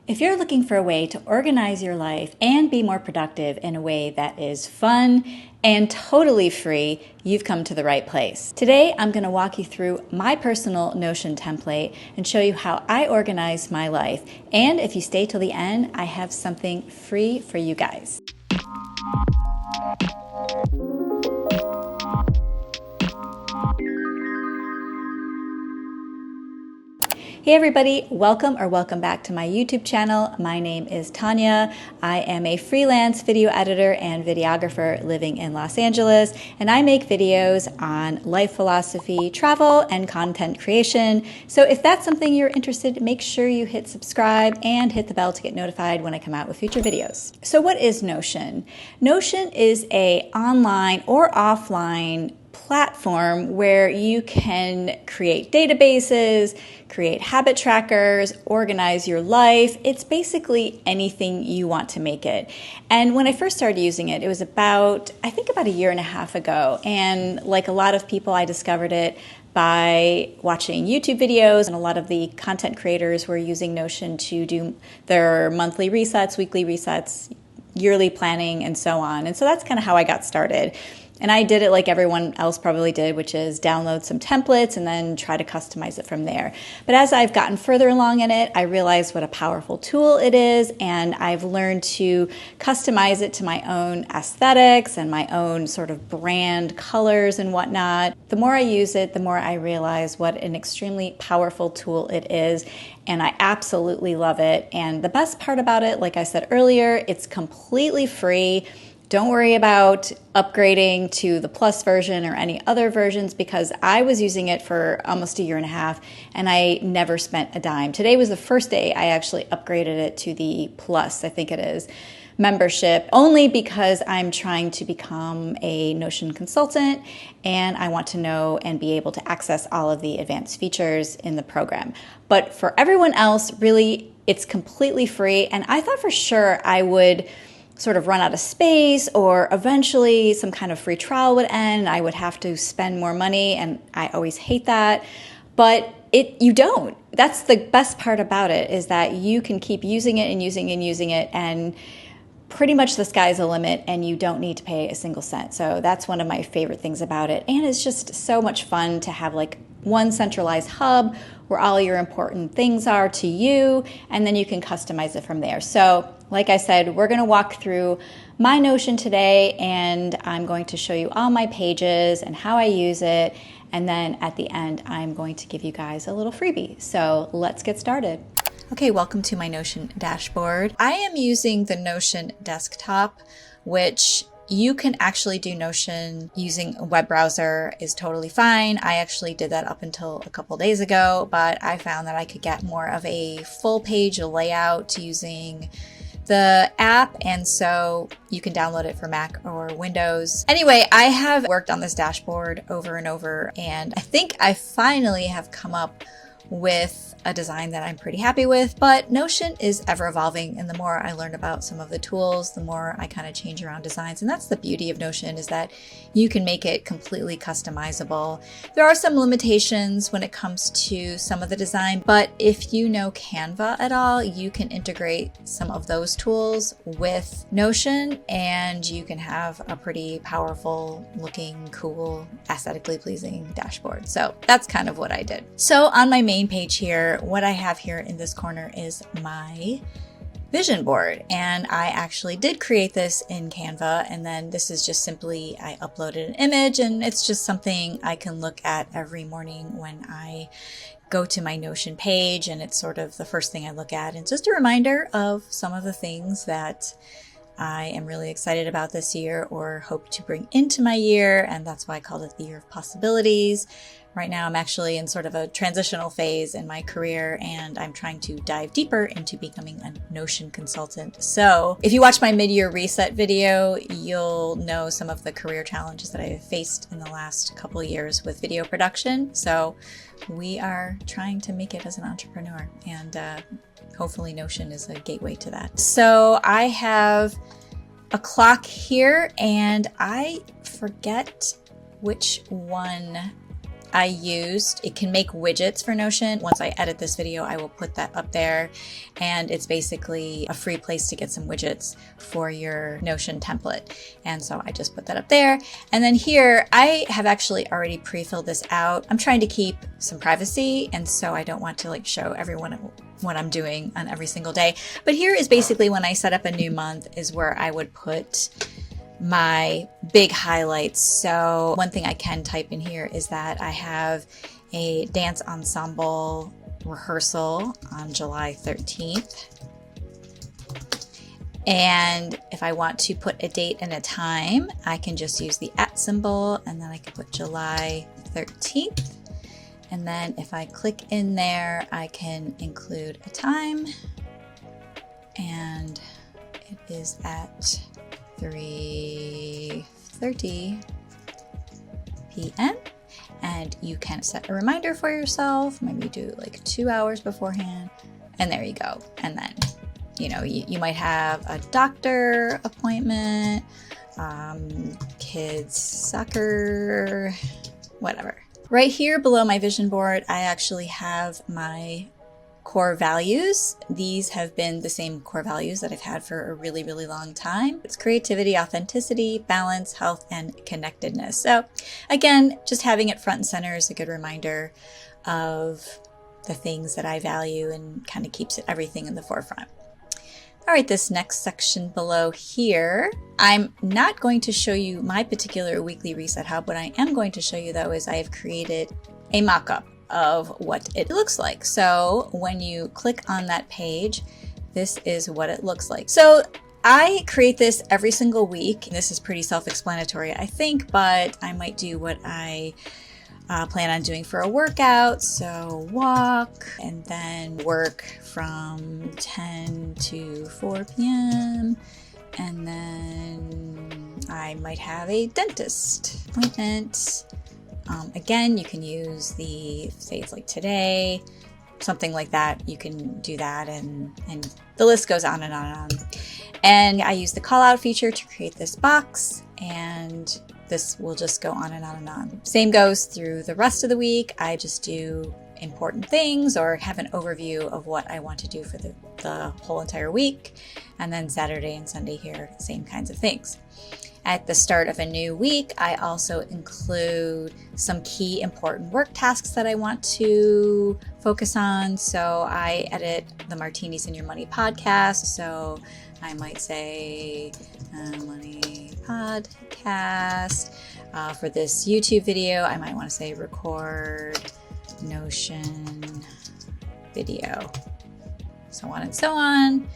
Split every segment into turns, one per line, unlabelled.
If you're looking for a way to organize your life and be more productive in a way that is fun and totally free, you've come to the right place. Today, I'm going to walk you through my personal Notion template and show you how I organize my life. And if you stay till the end, I have something free for you guys. Hey everybody, welcome back to my YouTube channel. My name is Tanya. I am a freelance video editor and videographer living in Los Angeles, and I make videos on life philosophy, travel, and content creation. So if that's something you're interested in, make sure you hit subscribe and hit the bell to get notified when I come out with future videos. So what is Notion? Notion is an online or offline platform where you can create databases, create habit trackers, organize your life. It's basically anything you want to make it. And when I first started using it, it was about a year and a half ago. And like a lot of people, I discovered it by watching YouTube videos, and a lot of the content creators were using Notion to do their monthly resets, weekly resets, yearly planning, and so on. And so that's kind of how I got started. And I did it like everyone else probably did, which is download some templates and then try to customize it from there. But as I've gotten further along in it, I realized what a powerful tool it is, and I've learned to customize it to my own aesthetics and my own sort of brand colors and whatnot. The more I use it, the more I realize what an extremely powerful tool it is, and I absolutely love it. And the best part about it, like I said earlier, it's completely free. Don't worry about upgrading to the Plus version or any other versions, because I was using it for almost a year and a half and I never spent a dime. Today was the first day I actually upgraded it to the Plus, I think it is, membership, only because I'm trying to become a Notion consultant and I want to know and be able to access all of the advanced features in the program. But for everyone else, really, it's completely free. And I thought for sure I would sort of run out of space, or eventually some kind of free trial would end. I would have to spend more money, and I always hate that. But you don't. That's the best part about it, is that you can keep using it and using and using it, and pretty much the sky's the limit, and you don't need to pay a single cent. So that's one of my favorite things about it. And it's just so much fun to have like one centralized hub where all your important things are to you, and then you can customize it from there. So like I said, we're going to walk through my Notion today, and I'm going to show you all my pages and how I use it. And then at the end, I'm going to give you guys a little freebie. So let's get started. Okay, welcome to my Notion dashboard. I am using the Notion desktop, which you can actually do Notion using a web browser is totally fine. I actually did that up until a couple days ago, but I found that I could get more of a full page layout using the app, and so you can download it for Mac or Windows. Anyway, I have worked on this dashboard over and over, and I think I finally have come up with a design that I'm pretty happy with. But Notion is ever evolving, and the more I learn about some of the tools, the more I kind of change around designs. And that's the beauty of Notion, is that you can make it completely customizable. There are some limitations when it comes to some of the design, but if you know Canva at all, you can integrate some of those tools with Notion, and you can have a pretty powerful looking, cool, aesthetically pleasing dashboard. So that's kind of what I did. So on my main page here, what I have here in this corner is my vision board, and I actually did create this in Canva, and then this is just simply I uploaded an image, and it's just something I can look at every morning when I go to my Notion page, and it's sort of the first thing I look at, and just a reminder of some of the things that I am really excited about this year or hope to bring into my year, and that's why I called it the Year of Possibilities. Right now, I'm actually in sort of a transitional phase in my career, and I'm trying to dive deeper into becoming a Notion consultant. So if you watch my mid-year reset video, you'll know some of the career challenges that I have faced in the last couple of years with video production. So we are trying to make it as an entrepreneur, and hopefully Notion is a gateway to that. So I have a clock here, and I forget which one I used, it can make widgets for Notion. Once I edit this video, I will put that up there. And it's basically a free place to get some widgets for your Notion template. And so I just put that up there. And then here, I have actually already pre-filled this out. I'm trying to keep some privacy, and so I don't want to like show everyone what I'm doing on every single day. But here is basically when I set up a new month is where I would put my big highlights. So one thing I can type in here is that I have a dance ensemble rehearsal on July 13th. And if I want to put a date and a time, I can just use the @ symbol, and then I can put July 13th. And then if I click in there, I can include a time, and it is at 3:30 p.m. And you can set a reminder for yourself. Maybe do like 2 hours beforehand, and there you go. And then, you know, you might have a doctor appointment, kids soccer, whatever. Right here below my vision board, I actually have my core values. These have been the same core values that I've had for a really, really long time. It's creativity, authenticity, balance, health, and connectedness. So again, just having it front and center is a good reminder of the things that I value and kind of keeps everything in the forefront. All right, this next section below here, I'm not going to show you my particular weekly reset hub. What I am going to show you though is I have created a mock-up of what it looks like. So when you click on that page, this is what it looks like. So I create this every single week. This is pretty self-explanatory, I think, but I might do what I plan on doing for a workout. So walk, and then work from 10 to 4 p.m. And then I might have a dentist appointment. Again, you can use say it's like today, something like that. You can do that, and the list goes on and on and on. And I use the call out feature to create this box, and this will just go on and on and on. Same goes through the rest of the week. I just do important things or have an overview of what I want to do for the whole entire week. And then Saturday and Sunday here, same kinds of things. At the start of a new week, I also include some key important work tasks that I want to focus on. So I edit the Martinis in Your Money podcast. So I might say Money podcast. For this YouTube video, I might want to say record Notion video, so on and so on.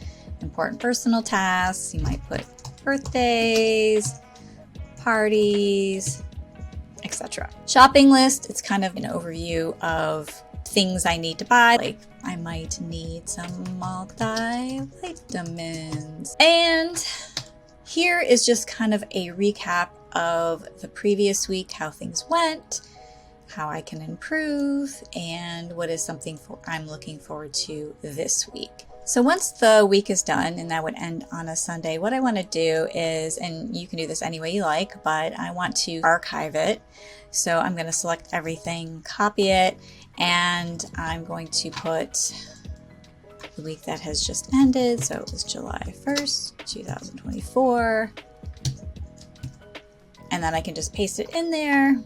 Important personal tasks, you might put birthdays, parties, etc. Shopping list, it's kind of an overview of things I need to buy. Like I might need some multivitamins. And here is just kind of a recap of the previous week, how things went, how I can improve, and what is something I'm looking forward to this week. So once the week is done, and that would end on a Sunday, what I want to do is, and you can do this any way you like, but I want to archive it. So I'm going to select everything, copy it, and I'm going to put the week that has just ended. So it was July 1st, 2024. And then I can just paste it in there.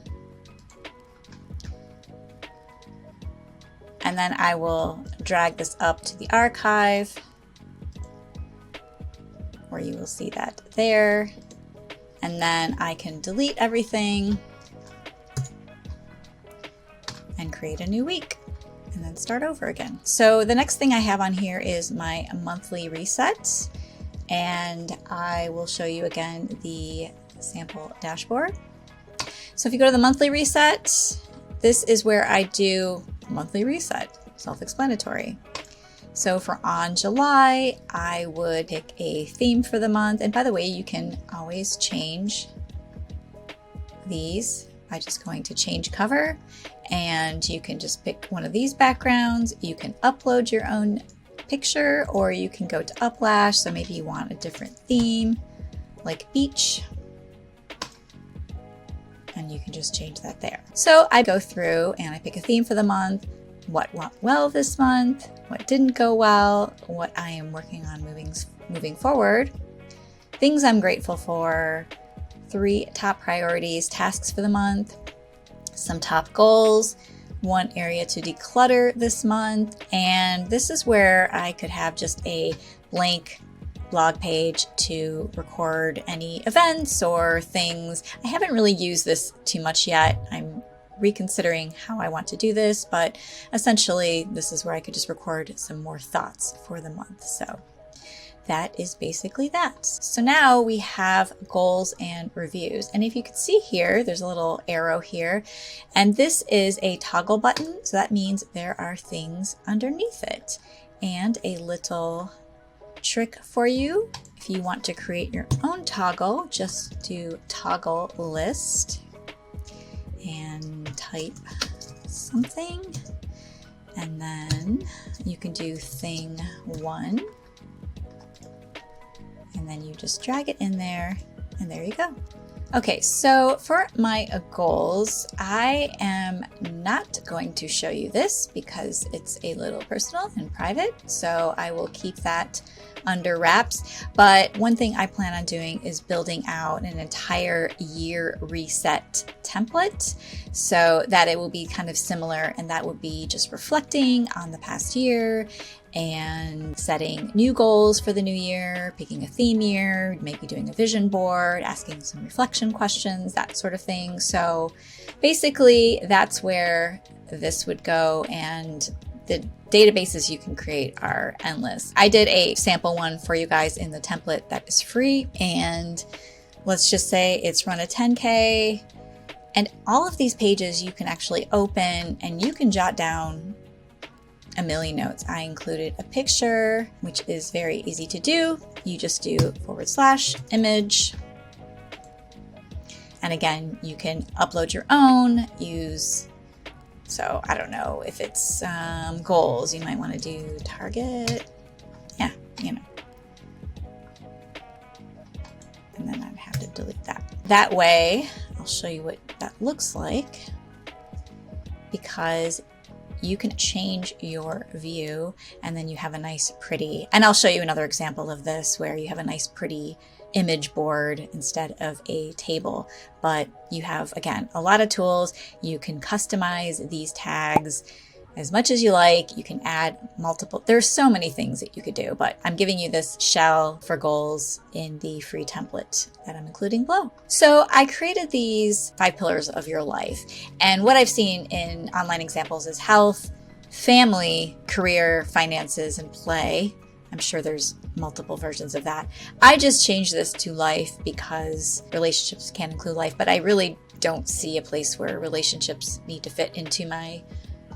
And then I will drag this up to the archive, where you will see that there. And then I can delete everything and create a new week and then start over again. So the next thing I have on here is my monthly reset. And I will show you again the sample dashboard. So if you go to the monthly reset, this is where I do monthly reset, self-explanatory. So for on July, I would pick a theme for the month. And by the way, you can always change these by just going to change cover, and you can just pick one of these backgrounds. You can upload your own picture, or you can go to Uplash. So maybe you want a different theme like beach. and you can just change that there. So I go through and I pick a theme for the month, what went well this month, what didn't go well, what I am working on moving forward, things I'm grateful for, 3 top priorities, tasks for the month, some top goals, 1 area to declutter this month, and this is where I could have just a blank blog page to record any events or things. I haven't really used this too much yet. I'm reconsidering how I want to do this, but essentially this is where I could just record some more thoughts for the month. So that is basically that. So now we have goals and reviews. And if you can see here, there's a little arrow here, and this is a toggle button. So that means there are things underneath it. And a little trick for you. If you want to create your own toggle, just do toggle list and type something. And then you can do thing 1. And then you just drag it in there, and there you go. Okay, so for my goals, I am not going to show you this because it's a little personal and private, so I will keep that under wraps. But one thing I plan on doing is building out an entire year reset template so that it will be kind of similar, and that would be just reflecting on the past year and setting new goals for the new year, picking a theme year, maybe doing a vision board, asking some reflection questions, that sort of thing. So basically that's where this would go, and the databases you can create are endless. I did a sample one for you guys in the template that is free, and let's just say it's run a 10K, and all of these pages you can actually open and you can jot down a million notes. I included a picture, which is very easy to do. You just do /image. And again, you can upload your own, so I don't know if it's goals, you might want to do target. Yeah, And then I'd have to delete that. That way, I'll show you what that looks like, because you can change your view and then you have a nice pretty, and I'll show you another example of this where you have a nice pretty image board instead of a table. But you have, again, a lot of tools. You can customize these tags as much as you like. You can add multiple, there's so many things that you could do, but I'm giving you this shell for goals in the free template that I'm including below. So I created these 5 pillars of your life. And what I've seen in online examples is health, family, career, finances, and play. I'm sure there's multiple versions of that. I just changed this to life because relationships can include life, but I really don't see a place where relationships need to fit into my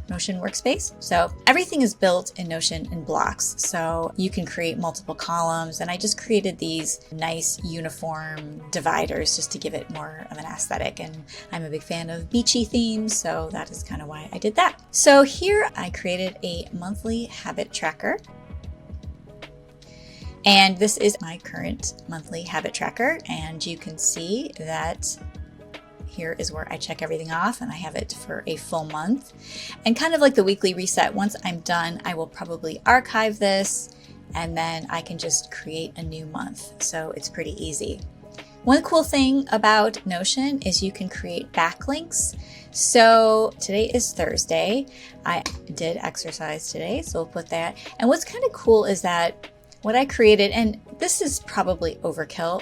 Notion workspace. So everything is built in Notion in blocks, so you can create multiple columns, and I just created these nice uniform dividers just to give it more of an aesthetic, and I'm a big fan of beachy themes, so that is kind of why I did that. So here I created a monthly habit tracker, and this is my current monthly habit tracker, and you can see that here is where I check everything off, and I have it for a full month. And kind of like the weekly reset, once I'm done, I will probably archive this, and then I can just create a new month. So it's pretty easy. One cool thing about Notion is you can create backlinks. So today is Thursday. I did exercise today, so we'll put that. And what's kind of cool is that what I created, and this is probably overkill,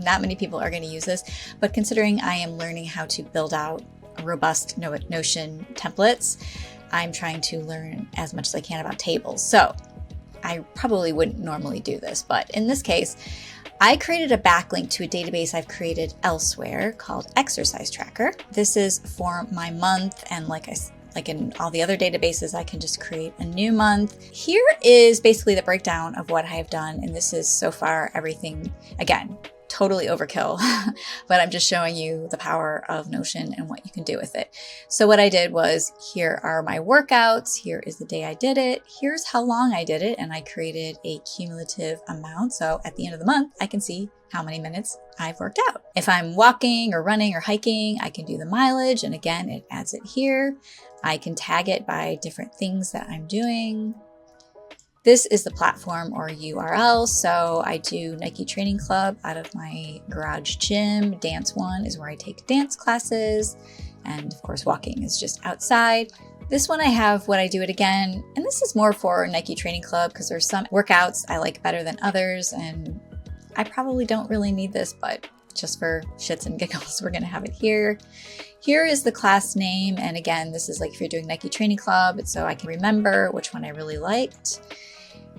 not many people are going to use this, but considering I am learning how to build out robust Notion templates, I'm trying to learn as much as I can about tables. So I probably wouldn't normally do this, but in this case, I created a backlink to a database I've created elsewhere called Exercise Tracker. This is for my month, and like in all the other databases, I can just create a new month. Here is basically the breakdown of what I have done, and this is so far everything, again, totally overkill, but I'm just showing you the power of Notion and what you can do with it. So what I did was, here are my workouts. Here is the day I did it. Here's how long I did it. And I created a cumulative amount. So at the end of the month, I can see how many minutes I've worked out. If I'm walking or running or hiking, I can do the mileage. And again, it adds it here. I can tag it by different things that I'm doing. This is the platform or URL. So I do Nike Training Club out of my garage gym. Dance One is where I take dance classes. And of course, walking is just outside. This one I have Would I Do It Again? And this is more for Nike Training Club because there's some workouts I like better than others. And I probably don't really need this, but just for shits and giggles, we're gonna have it here. Here is the class name. And again, this is like if you're doing Nike Training Club, it's so I can remember which one I really liked.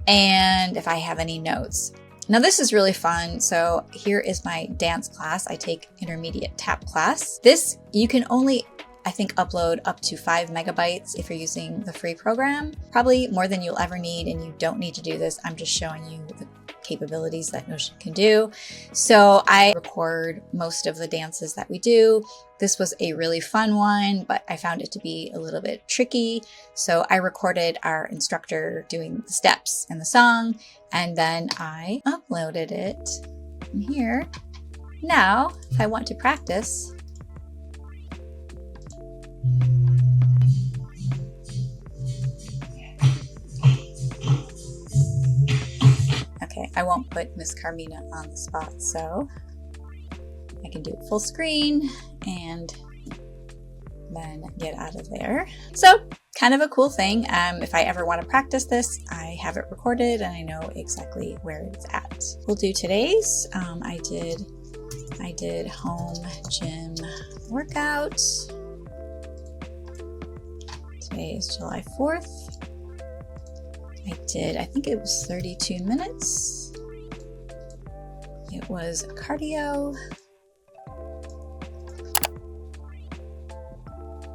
And if I have any notes. Now this is really fun. So here is my dance class. I take intermediate tap class. This, you can only, I think, upload up to 5 megabytes if you're using the free program. Probably more than you'll ever need, and you don't need to do this. I'm just showing you the capabilities that Notion can do. So I record most of the dances that we do. This was a really fun one, but I found it to be a little bit tricky. So I recorded our instructor doing the steps and the song, and then I uploaded it in here. Now, if I want to practice, okay, I won't put Miss Carmina on the spot, so I can do it full screen and then get out of there. So kind of a cool thing. If I ever want to practice this, I have it recorded and I know exactly where it's at. We'll do today's. I did home gym workout. Today is July 4th. I think it was 32 minutes. It was cardio.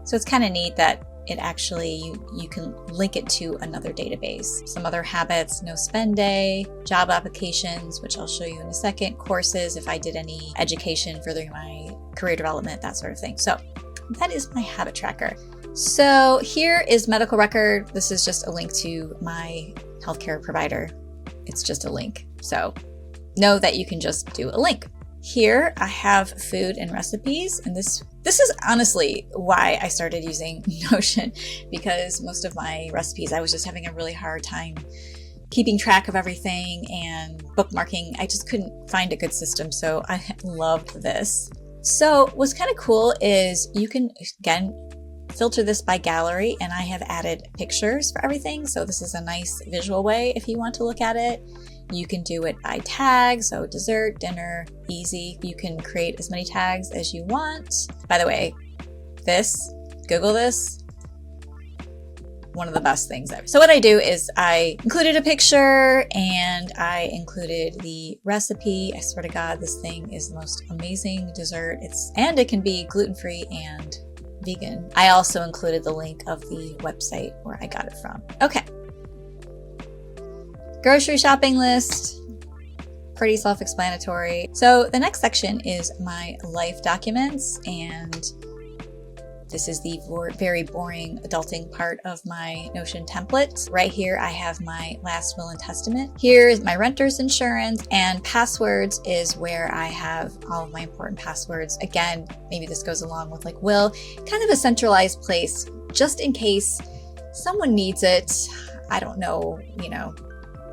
So it's kind of neat that it actually, you can link it to another database. Some other habits, no spend day, job applications, which I'll show you in a second, courses, if I did any education furthering my career development, that sort of thing. So that is my habit tracker. So here is medical record. This is just a link to my healthcare provider. It's just a link. So know that you can just do a link. Here I have food and recipes, and this is honestly why I started using Notion, because most of my recipes, I was just having a really hard time keeping track of everything and bookmarking. I just couldn't find a good system, so I loved this. So what's kind of cool is you can, again, filter this by gallery, and I have added pictures for everything. So this is a nice visual way if you want to look at it. You can do it by tag, so dessert, dinner, easy. You can create as many tags as you want. By the way, Google this, one of the best things ever. So what I do is I included a picture and I included the recipe. I swear to God, this thing is the most amazing dessert. And it can be gluten-free and vegan. I also included the link of the website where I got it from. Okay. Grocery shopping list, pretty self-explanatory. So the next section is my life documents, and this is the very boring adulting part of my Notion template. Right here, I have my last will and testament. Here's my renter's insurance, and passwords is where I have all of my important passwords. Again, maybe this goes along with like will, kind of a centralized place, just in case someone needs it. I don't know,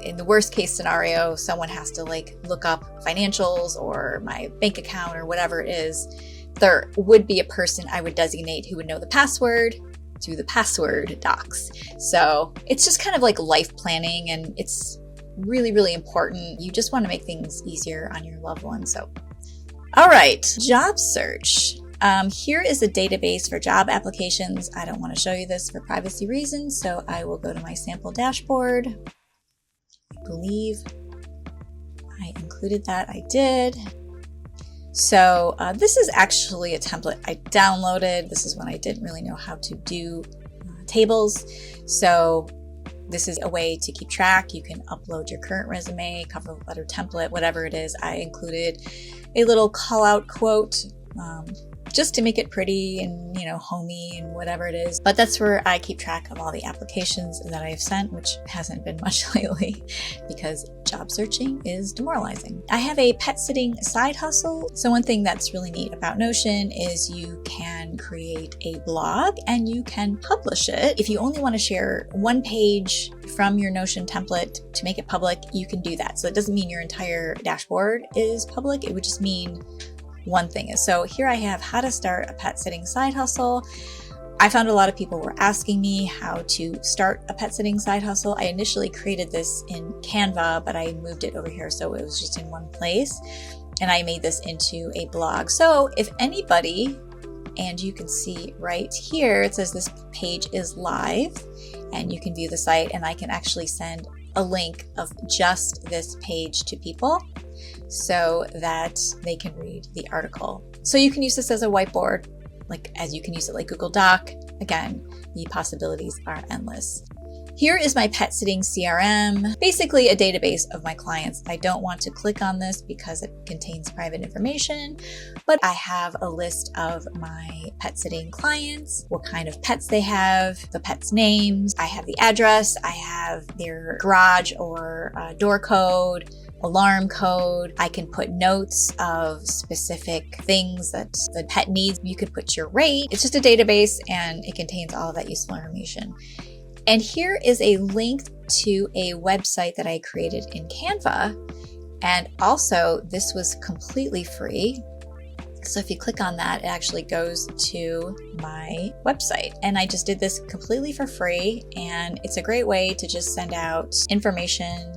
in the worst case scenario, someone has to like look up financials or my bank account or whatever it is. There would be a person I would designate who would know the password to the password docs. So it's just kind of like life planning, and it's really, really important. You just want to make things easier on your loved ones. So, all right, job search. Here is a database for job applications. I don't want to show you this for privacy reasons, so I will go to my sample dashboard. I believe I included that. I did. So this is actually a template I downloaded. This is when I didn't really know how to do tables. So this is a way to keep track. You can upload your current resume, cover letter template, whatever it is. I included a little call out quote, just to make it pretty and, homey and whatever it is. But that's where I keep track of all the applications that I have sent, which hasn't been much lately because job searching is demoralizing. I have a pet sitting side hustle. So one thing that's really neat about Notion is you can create a blog and you can publish it. If you only want to share one page from your Notion template to make it public, you can do that. So it doesn't mean your entire dashboard is public. It would just mean one thing is. So here I have how to start a pet sitting side hustle. I found a lot of people were asking me how to start a pet sitting side hustle. I initially created this in Canva, but I moved it over here so it was just in one place. And I made this into a blog. So if anybody, and you can see right here, it says this page is live and you can view the site, and I can actually send a link of just this page to people so that they can read the article. So you can use this as a whiteboard, as you can use it like Google Doc. Again, the possibilities are endless. Here is my pet sitting CRM, basically a database of my clients. I don't want to click on this because it contains private information, but I have a list of my pet sitting clients, what kind of pets they have, the pets' names. I have the address, I have their garage or door code, alarm code. I can put notes of specific things that the pet needs. You could put your rate. It's just a database and it contains all of that useful information. And here is a link to a website that I created in Canva. And also this was completely free. So if you click on that, it actually goes to my website. And I just did this completely for free. And it's a great way to just send out information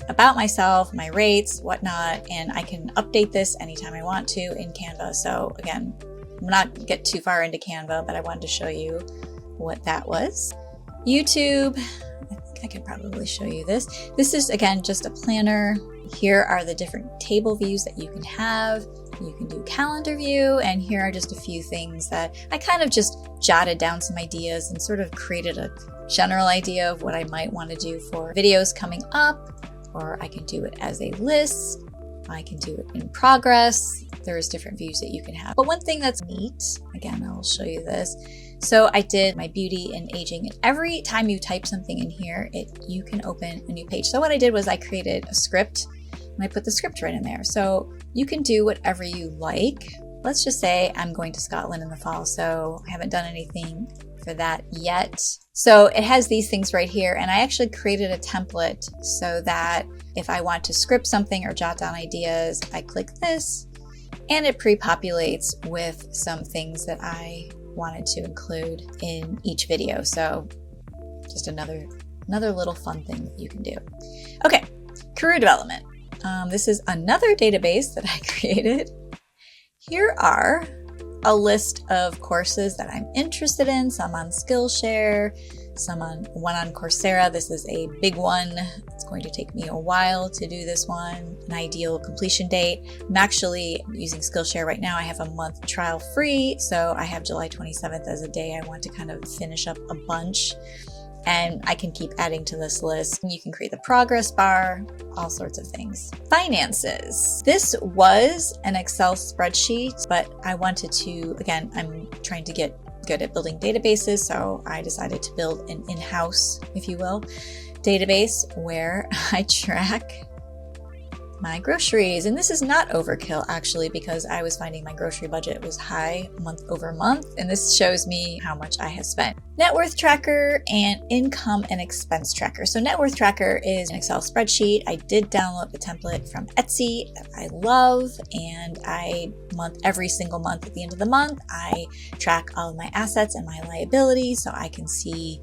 about myself, my rates, whatnot, and I can update this anytime I want to in Canva. So again, I'm not get too far into Canva, but I wanted to show you what that was. YouTube, I think I could probably show you this. This is again just a planner. Here are the different table views that you can have. You can do calendar view, and here are just a few things that I kind of just jotted down some ideas and sort of created a general idea of what I might want to do for videos coming up. Or I can do it as a list. I can do it in progress. There's different views that you can have. But one thing that's neat, again, I'll show you this. So I did my beauty and aging, and every time you type something in here, you can open a new page. So what I did was I created a script and I put the script right in there. So you can do whatever you like. Let's just say I'm going to Scotland in the fall, so I haven't done anything for that yet. So it has these things right here, and I actually created a template so that if I want to script something or jot down ideas, I click this and it pre-populates with some things that I wanted to include in each video. So just another little fun thing that you can do. Okay, career development. This is another database that I created. Here are a list of courses that I'm interested in, some on Skillshare, one on Coursera. This is a big one. It's going to take me a while to do this one. An ideal completion date. I'm actually using Skillshare right now. I have a month trial free, so I have July 27th as a day I want to kind of finish up a bunch. And I can keep adding to this list. You can create the progress bar, all sorts of things. Finances. This was an Excel spreadsheet, but I wanted to, again, I'm trying to get good at building databases, so I decided to build an in-house, if you will, database where I track my groceries. And this is not overkill actually, because I was finding my grocery budget was high month over month, and this shows me how much I have spent. Net worth tracker and income and expense tracker. So net worth tracker is an Excel spreadsheet. I did download the template from Etsy that I love, and every single month at the end of the month, I track all of my assets and my liabilities so I can see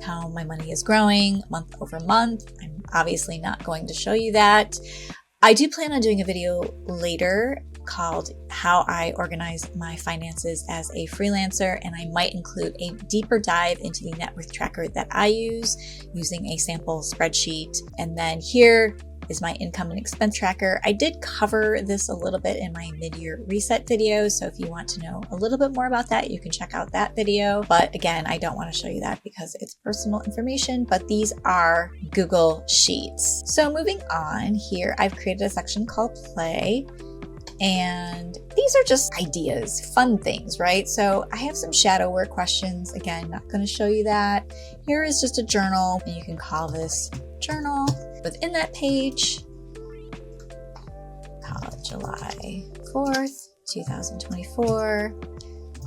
how my money is growing month over month. I'm obviously not going to show you that. I do plan on doing a video later called How I Organize My Finances as a Freelancer, and I might include a deeper dive into the net worth tracker that I use using a sample spreadsheet. And then here is my income and expense tracker. I did cover this a little bit in my mid-year reset video, so if you want to know a little bit more about that, you can check out that video. But again, I don't want to show you that because it's personal information, but these are Google Sheets. So moving on here, I've created a section called Play. And these are just ideas, fun things, right? So I have some shadow work questions. Again, not going to show you that. Here is just a journal, and you can call this journal. Within that page, call it July 4th, 2024,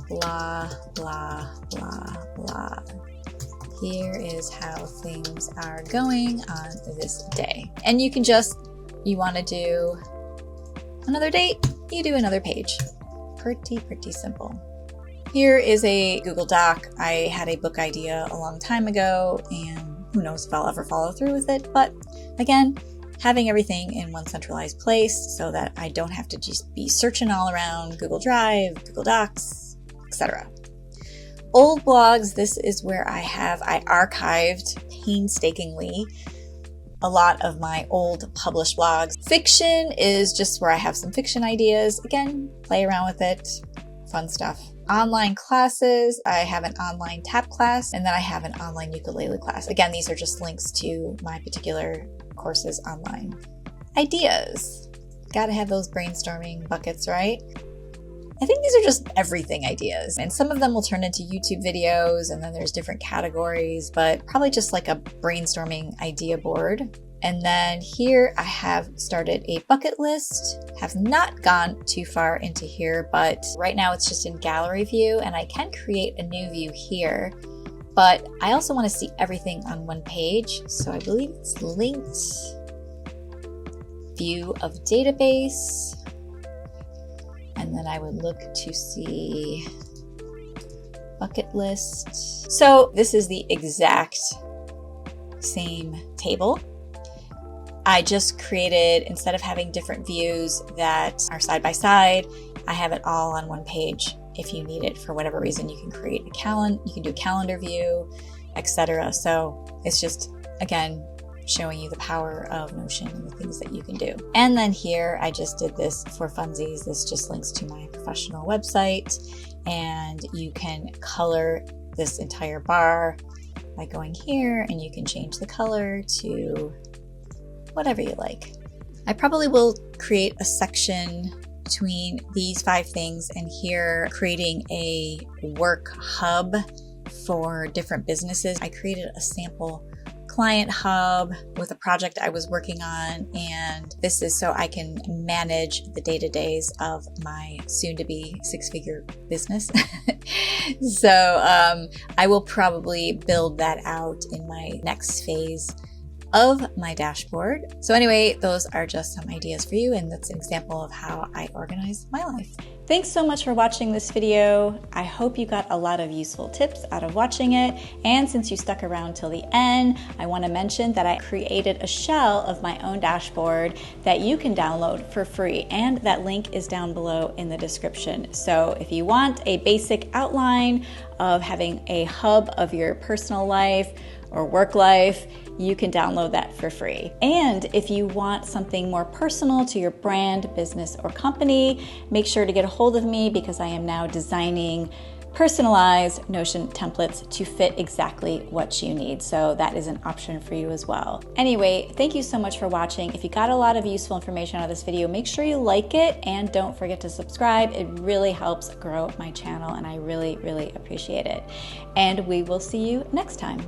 blah, blah, blah, blah. Here is how things are going on this day. And you can just, you want to do another date, you do another page. Pretty simple. Here is a Google Doc. I had a book idea a long time ago, and who knows if I'll ever follow through with it. But again, having everything in one centralized place so that I don't have to just be searching all around Google Drive, Google Docs, etc. Old blogs, this is where I archived painstakingly a lot of my old published blogs. Fiction is just where I have some fiction ideas. Again, play around with it, fun stuff. Online classes, I have an online tap class, and then I have an online ukulele class. Again, these are just links to my particular courses online. Ideas, gotta have those brainstorming buckets, right? I think these are just everything ideas, and some of them will turn into YouTube videos, and then there's different categories, but probably just like a brainstorming idea board. And then here I have started a bucket list. Have not gone too far into here, but right now it's just in gallery view, and I can create a new view here. But I also want to see everything on one page, so I believe it's linked. View of database. And then I would look to see bucket list. So this is the exact same table. I just created, instead of having different views that are side by side, I have it all on one page. If you need it for whatever reason, you can create a calendar, you can do a calendar view, etc. So it's just, again, showing you the power of Notion and the things that you can do. And then here, I just did this for funsies. This just links to my professional website, and you can color this entire bar by going here, and you can change the color to whatever you like. I probably will create a section between these 5 things and here, creating a work hub for different businesses. I created a sample client hub with a project I was working on, and this is so I can manage the day-to-days of my soon-to-be 6-figure business. So I will probably build that out in my next phase of my dashboard. So anyway, those are just some ideas for you, and that's an example of how I organize my life. Thanks so much for watching this video. I hope you got a lot of useful tips out of watching it. And since you stuck around till the end, I want to mention that I created a shell of my own dashboard that you can download for free. And that link is down below in the description. So if you want a basic outline of having a hub of your personal life or work life, you can download that for free. And if you want something more personal to your brand, business, or company, make sure to get a hold of me, because I am now designing personalized Notion templates to fit exactly what you need. So that is an option for you as well. Anyway, thank you so much for watching. If you got a lot of useful information out of this video, make sure you like it and don't forget to subscribe. It really helps grow my channel, and I really, really appreciate it. And we will see you next time.